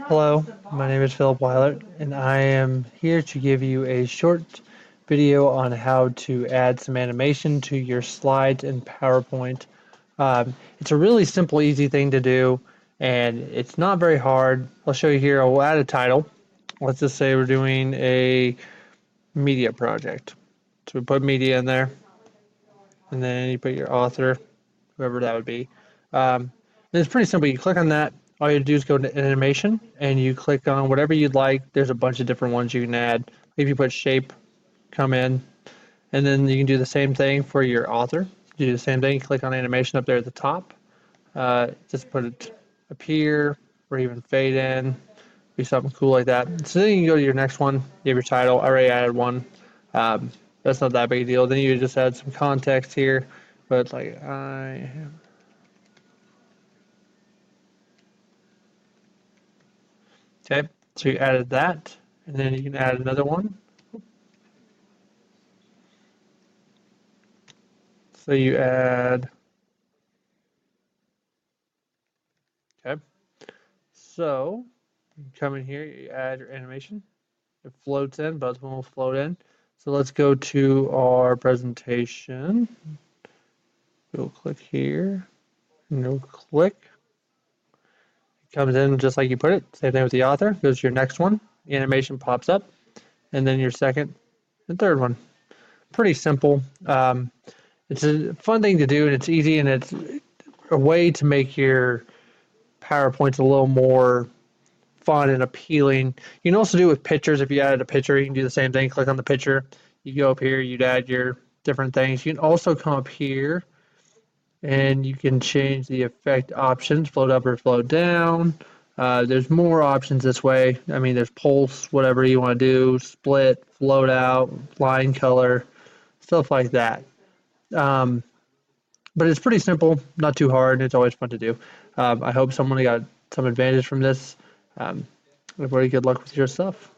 Hello, my name is Philip Weiler, and I am here to give you a short video on how to add some animation to your slides in PowerPoint. It's a really simple, easy thing to do, and it's not very hard. I'll show you here. I'll add a title. Let's just say we're doing a media project. So we put media in there, and then you put your author, whoever that would be. And it's pretty simple. You click on that. All you do is go to animation and you click on whatever you'd like. There's a bunch of different ones you can add. If you put shape, come in, and then you can do the same thing for your author. You do the same thing. Click on animation up there at the top. Just put it appear or even fade in. Be something cool like that. So then you can go to your next one. You have your title. I already added one. That's not that big a deal. Then you just add some context here. But like I have. Okay, so you added that, and then you can add another one. So you add, okay, so you come in here, you add your animation. It floats in, both of them will float in. So let's go to our presentation. We'll click here, and you'll click. It comes in just like you put it. Same thing with the author. Goes to your next one. The animation pops up, and then your second and third one. Pretty simple. It's a fun thing to do, and it's easy, and it's a way to make your PowerPoint's a little more fun and appealing. You can also do it with pictures. If you added a picture, you can do the same thing. Click on the picture. You go up here, you'd add your different things. You can also come up here and you can change the effect options, float up or float down. There's more options this way. I mean, there's pulse, whatever you want to do, split, float out, line color, stuff like that. Um, but it's pretty simple, not too hard, and it's always fun to do. I hope someone got some advantage from this. Everybody, good luck with your stuff.